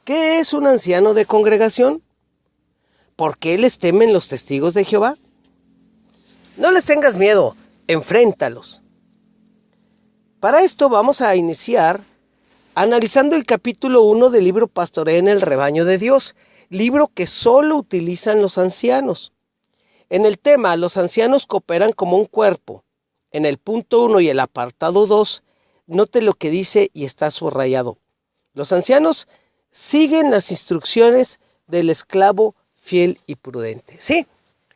¿Qué es un anciano de congregación? ¿Por qué les temen los testigos de Jehová? No les tengas miedo, enfréntalos. Para esto vamos a iniciar analizando el capítulo 1 del libro Pastoreo en el Rebaño de Dios, libro que solo utilizan los ancianos. En el tema, los ancianos cooperan como un cuerpo. En el punto 1 y el apartado 2, note lo que dice y está subrayado. Los ancianos siguen las instrucciones del esclavo fiel y prudente. Sí,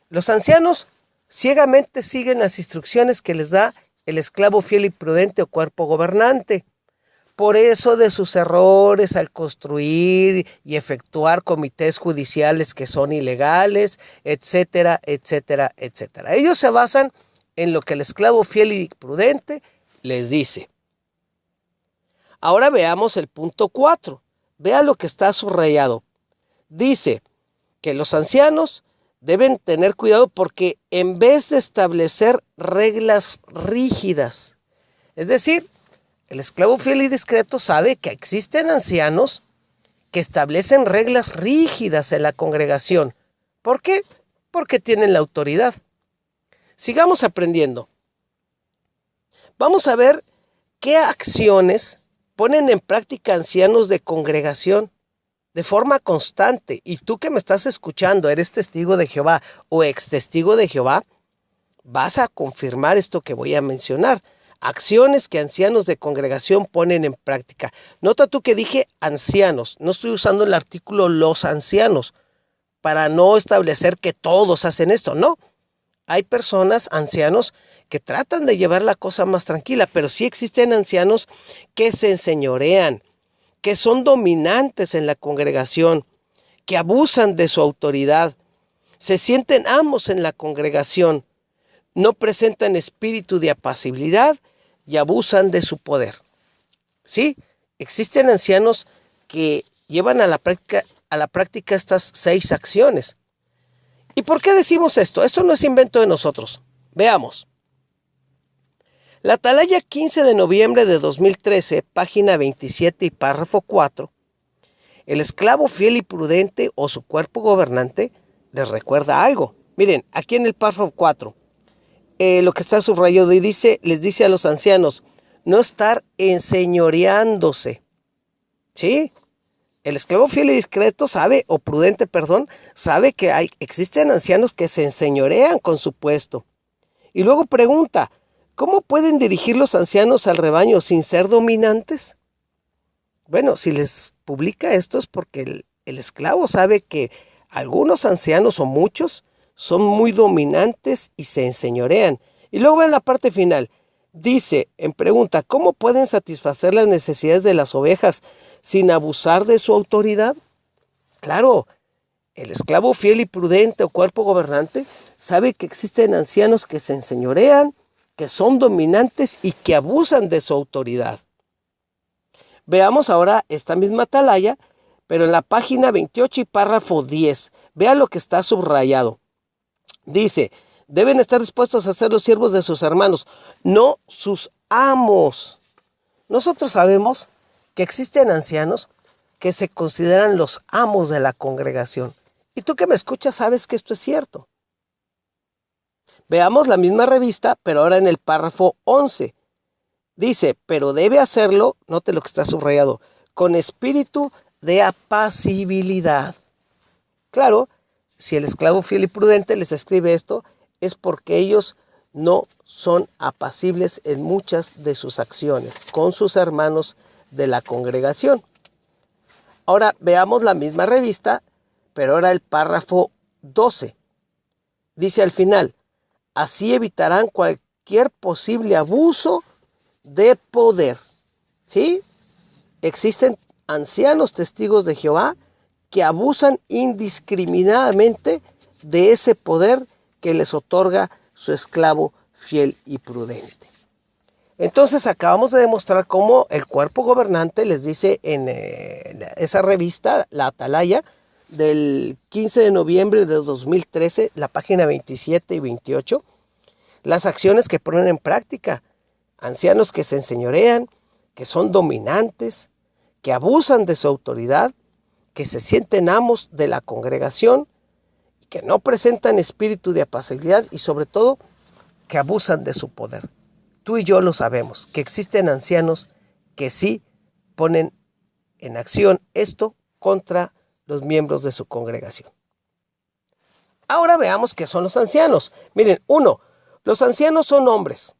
los ancianos ciegamente siguen las instrucciones que les da el esclavo fiel y prudente o cuerpo gobernante. Por eso de sus errores al construir y efectuar comités judiciales que son ilegales, etcétera, etcétera, etcétera. Ellos se basan en lo que el esclavo fiel y prudente les dice. Ahora veamos el punto 4. Vea lo que está subrayado. Dice que los ancianos deben tener cuidado porque en vez de establecer reglas rígidas, es decir, el esclavo fiel y discreto sabe que existen ancianos que establecen reglas rígidas en la congregación. ¿Por qué? Porque tienen la autoridad. Sigamos aprendiendo. Vamos a ver qué acciones ponen en práctica ancianos de congregación de forma constante. Y tú que me estás escuchando, eres testigo de Jehová o ex testigo de Jehová, vas a confirmar esto que voy a mencionar. Acciones que ancianos de congregación ponen en práctica. Nota tú que dije ancianos. No estoy usando el artículo los ancianos para no establecer que todos hacen esto. No. Hay personas, ancianos, que tratan de llevar la cosa más tranquila, pero sí existen ancianos que se enseñorean, que son dominantes en la congregación, que abusan de su autoridad, se sienten amos en la congregación, no presentan espíritu de apacibilidad y abusan de su poder. Sí, existen ancianos que llevan a la práctica estas 6 acciones. ¿Y por qué decimos esto? Esto no es invento de nosotros. Veamos. La Atalaya 15 de noviembre de 2013, página 27 y párrafo 4, el esclavo fiel y prudente o su cuerpo gobernante les recuerda algo. Miren, aquí en el párrafo 4, lo que está subrayado y les dice a los ancianos, no estar enseñoreándose. ¿Sí? El esclavo fiel y discreto sabe que existen ancianos que se enseñorean con su puesto. Y luego pregunta, ¿cómo pueden dirigir los ancianos al rebaño sin ser dominantes? Bueno, si les publica esto es porque el esclavo sabe que algunos ancianos o muchos son muy dominantes y se enseñorean. Y luego en la parte final, dice en pregunta, ¿cómo pueden satisfacer las necesidades de las ovejas sin abusar de su autoridad? Claro, el esclavo fiel y prudente o cuerpo gobernante sabe que existen ancianos que se enseñorean, que son dominantes y que abusan de su autoridad. Veamos ahora esta misma atalaya, pero en la página 28 y párrafo 10. Vea lo que está subrayado. Dice, deben estar dispuestos a ser los siervos de sus hermanos, no sus amos. Nosotros sabemos que existen ancianos que se consideran los amos de la congregación. Y tú que me escuchas sabes que esto es cierto. Veamos la misma revista, pero ahora en el párrafo 11. Dice, pero debe hacerlo, note lo que está subrayado, con espíritu de apacibilidad. Claro, si el esclavo fiel y prudente les escribe esto, es porque ellos no son apacibles en muchas de sus acciones con sus hermanos de la congregación. Ahora veamos la misma revista, pero ahora el párrafo 12. Dice al final, así evitarán cualquier posible abuso de poder. ¿Sí? Existen ancianos testigos de Jehová que abusan indiscriminadamente de ese poder que les otorga su esclavo fiel y prudente. Entonces acabamos de demostrar cómo el cuerpo gobernante les dice en esa revista, la Atalaya, del 15 de noviembre de 2013, la página 27 y 28, las acciones que ponen en práctica. Ancianos que se enseñorean, que son dominantes, que abusan de su autoridad que se sienten amos de la congregación, que no presentan espíritu de apacibilidad y sobre todo que abusan de su poder. Tú y yo lo sabemos, que existen ancianos que sí ponen en acción esto contra los miembros de su congregación. Ahora veamos qué son los ancianos. Miren, 1, los ancianos son hombres.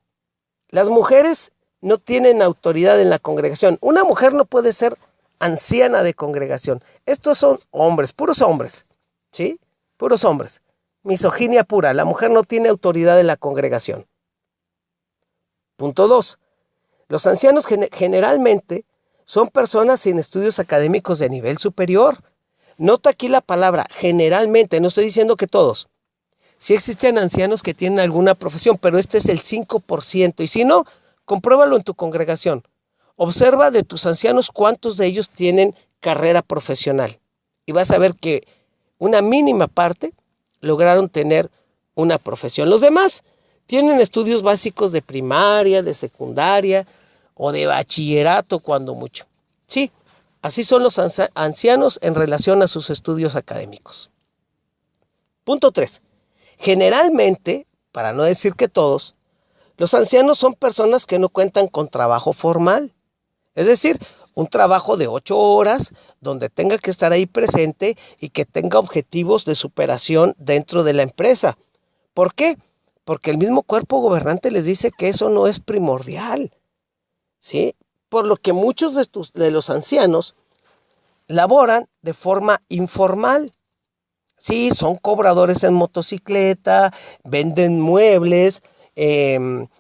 Las mujeres no tienen autoridad en la congregación. Una mujer no puede ser anciana de congregación. Estos son hombres, puros hombres, ¿sí? Puros hombres. Misoginia pura. La mujer no tiene autoridad en la congregación. Punto 2. Los ancianos generalmente son personas sin estudios académicos de nivel superior. Nota aquí la palabra generalmente, no estoy diciendo que todos. Sí existen ancianos que tienen alguna profesión, pero este es el 5%. Y si no, compruébalo en tu congregación. Observa de tus ancianos cuántos de ellos tienen carrera profesional. Y vas a ver que una mínima parte lograron tener una profesión. Los demás tienen estudios básicos de primaria, de secundaria o de bachillerato cuando mucho. Sí, así son los ancianos en relación a sus estudios académicos. Punto 3. Generalmente, para no decir que todos, los ancianos son personas que no cuentan con trabajo formal. Es decir, un trabajo de 8 horas donde tenga que estar ahí presente y que tenga objetivos de superación dentro de la empresa. ¿Por qué? Porque el mismo cuerpo gobernante les dice que eso no es primordial, ¿sí? Por lo que muchos de los ancianos laboran de forma informal. Sí, son cobradores en motocicleta, venden muebles,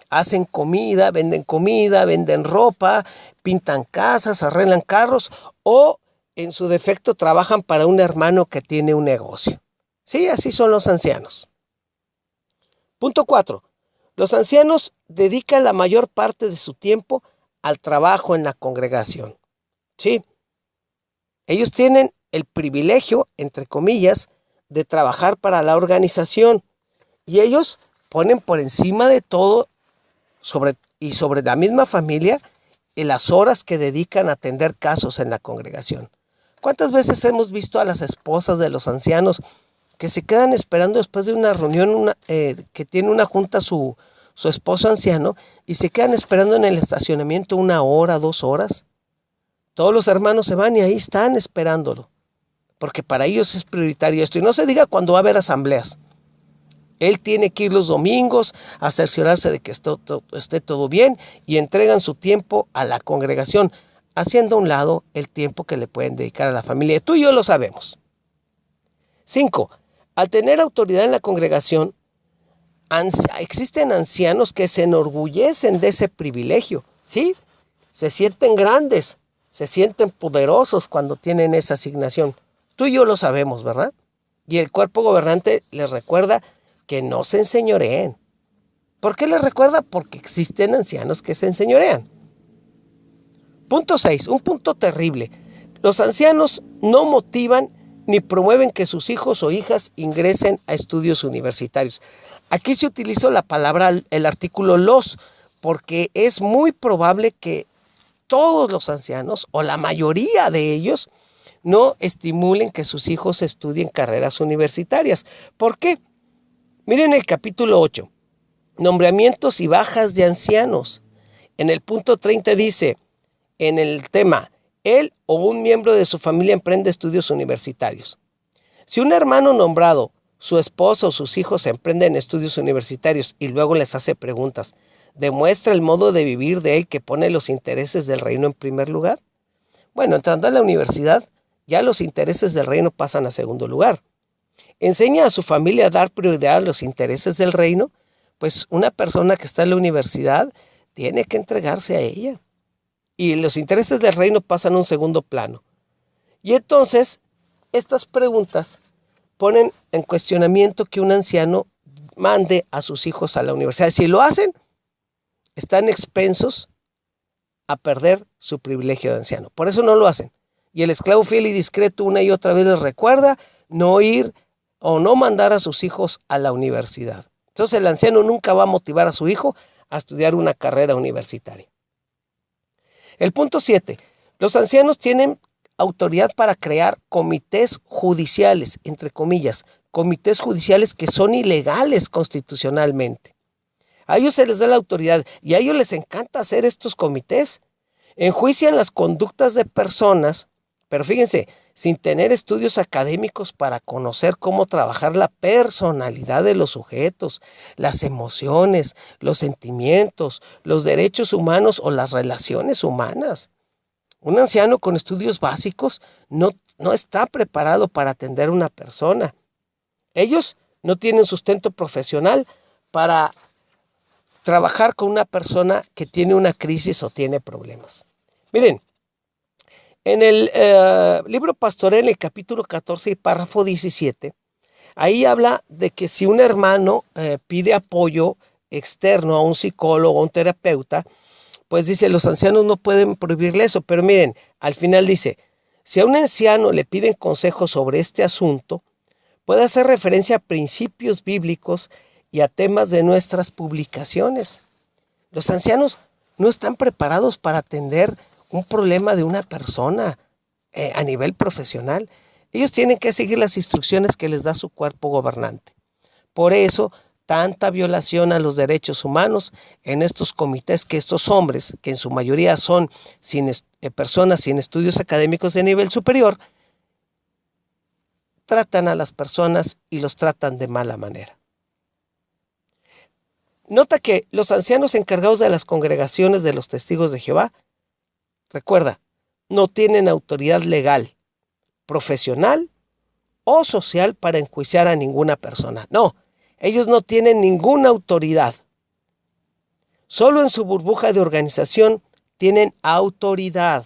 hacen comida, venden ropa, pintan casas, arreglan carros o en su defecto trabajan para un hermano que tiene un negocio. Sí, así son los ancianos. Punto 4. Los ancianos dedican la mayor parte de su tiempo al trabajo en la congregación. Sí, ellos tienen el privilegio, entre comillas, de trabajar para la organización y ellos ponen por encima de todo sobre la misma familia y las horas que dedican a atender casos en la congregación. ¿Cuántas veces hemos visto a las esposas de los ancianos que se quedan esperando después de una reunión que tiene una junta su esposo anciano y se quedan esperando en el estacionamiento 1 hora, 2 horas? Todos los hermanos se van y ahí están esperándolo, porque para ellos es prioritario esto. Y no se diga cuando va a haber asambleas. Él tiene que ir los domingos a cerciorarse de que esté todo bien y entregan su tiempo a la congregación, haciendo a un lado el tiempo que le pueden dedicar a la familia. Tú y yo lo sabemos. 5. Al tener autoridad en la congregación, existen ancianos que se enorgullecen de ese privilegio, ¿sí? Se sienten grandes, se sienten poderosos cuando tienen esa asignación. Tú y yo lo sabemos, ¿verdad? Y el cuerpo gobernante les recuerda que no se enseñoreen. ¿Por qué les recuerda? Porque existen ancianos que se enseñorean. Punto 6, un punto terrible. Los ancianos no motivan ni promueven que sus hijos o hijas ingresen a estudios universitarios. Aquí se utilizó la palabra, el artículo los, porque es muy probable que todos los ancianos, o la mayoría de ellos, no estimulen que sus hijos estudien carreras universitarias. ¿Por qué? Miren el capítulo 8, nombramientos y bajas de ancianos. En el punto 30 dice, en el tema, él o un miembro de su familia emprende estudios universitarios. Si un hermano nombrado, su esposa o sus hijos emprenden estudios universitarios y luego les hace preguntas, ¿demuestra el modo de vivir de él que pone los intereses del reino en primer lugar? Bueno, entrando a la universidad, ya los intereses del reino pasan a segundo lugar. ¿Enseña a su familia a dar prioridad a los intereses del reino? Pues una persona que está en la universidad tiene que entregarse a ella. Y los intereses del reino pasan a un segundo plano. Y entonces, estas preguntas ponen en cuestionamiento que un anciano mande a sus hijos a la universidad. Si lo hacen, están expensos a perder su privilegio de anciano. Por eso no lo hacen. Y el esclavo fiel y discreto una y otra vez les recuerda no ir o no mandar a sus hijos a la universidad. Entonces el anciano nunca va a motivar a su hijo a estudiar una carrera universitaria. El punto 7. Los ancianos tienen autoridad para crear comités judiciales, entre comillas, comités judiciales que son ilegales constitucionalmente. A ellos se les da la autoridad y a ellos les encanta hacer estos comités. Enjuician las conductas de personas, pero fíjense, sin tener estudios académicos para conocer cómo trabajar la personalidad de los sujetos, las emociones, los sentimientos, los derechos humanos o las relaciones humanas. Un anciano con estudios básicos no está preparado para atender a una persona. Ellos no tienen sustento profesional para trabajar con una persona que tiene una crisis o tiene problemas. Miren, en el libro Pastorel, el capítulo 14 y párrafo 17, ahí habla de que si un hermano pide apoyo externo a un psicólogo o un terapeuta, pues dice, los ancianos no pueden prohibirle eso. Pero miren, al final dice, si a un anciano le piden consejos sobre este asunto, puede hacer referencia a principios bíblicos y a temas de nuestras publicaciones. Los ancianos no están preparados para atender un problema de una persona a nivel profesional. Ellos tienen que seguir las instrucciones que les da su cuerpo gobernante. Por eso, tanta violación a los derechos humanos en estos comités que estos hombres, que en su mayoría son personas sin estudios académicos de nivel superior, tratan a las personas y los tratan de mala manera. Nota que los ancianos encargados de las congregaciones de los testigos de Jehová, recuerda, no tienen autoridad legal, profesional o social para enjuiciar a ninguna persona. No, ellos no tienen ninguna autoridad. Solo en su burbuja de organización tienen autoridad,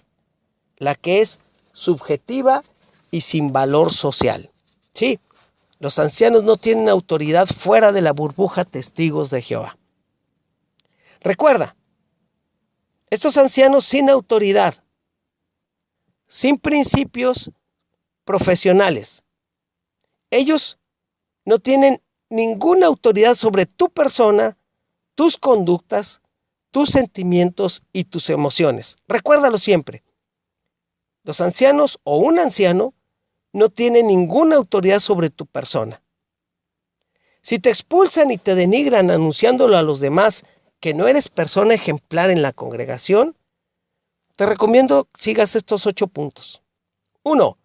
la que es subjetiva y sin valor social. Sí, los ancianos no tienen autoridad fuera de la burbuja testigos de Jehová. Recuerda, estos ancianos sin autoridad, sin principios profesionales, ellos no tienen ninguna autoridad sobre tu persona, tus conductas, tus sentimientos y tus emociones. Recuérdalo siempre. Los ancianos o un anciano no tiene ninguna autoridad sobre tu persona. Si te expulsan y te denigran anunciándolo a los demás que no eres persona ejemplar en la congregación, te recomiendo que sigas estos 8 puntos. 1.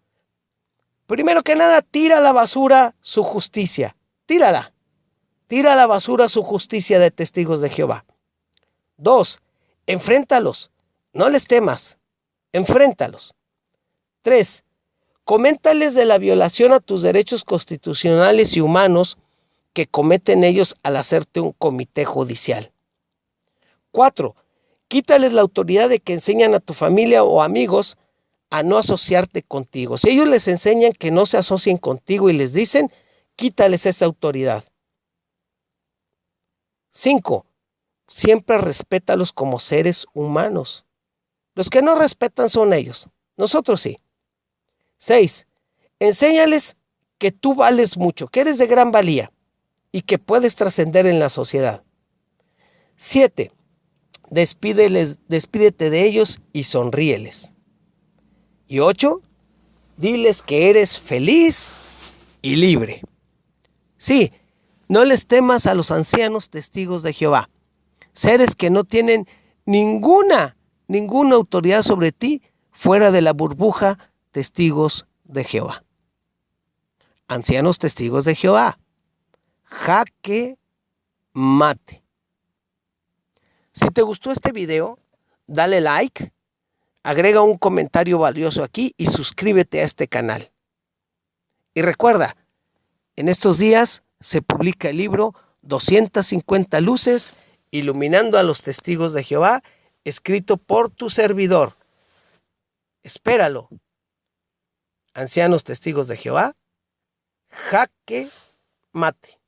Primero que nada, tira a la basura su justicia. Tírala. Tira a la basura su justicia de testigos de Jehová. 2. Enfréntalos. No les temas. Enfréntalos. 3. Coméntales de la violación a tus derechos constitucionales y humanos que cometen ellos al hacerte un comité judicial. 4. Quítales la autoridad de que enseñan a tu familia o amigos a no asociarte contigo. Si ellos les enseñan que no se asocien contigo y les dicen, quítales esa autoridad. 5. Siempre respétalos como seres humanos. Los que no respetan son ellos. Nosotros sí. 6. Enséñales que tú vales mucho, que eres de gran valía y que puedes trascender en la sociedad. 7. Despídete de ellos y sonríeles. Y 8. Diles que eres feliz y libre. Sí, no les temas a los ancianos testigos de Jehová, seres que no tienen ninguna autoridad sobre ti fuera de la burbuja testigos de Jehová. Ancianos testigos de Jehová. Jaque mate. Si te gustó este video, dale like, agrega un comentario valioso aquí y suscríbete a este canal. Y recuerda, en estos días se publica el libro 250 luces iluminando a los testigos de Jehová, escrito por tu servidor. Espéralo. Ancianos testigos de Jehová, jaque mate.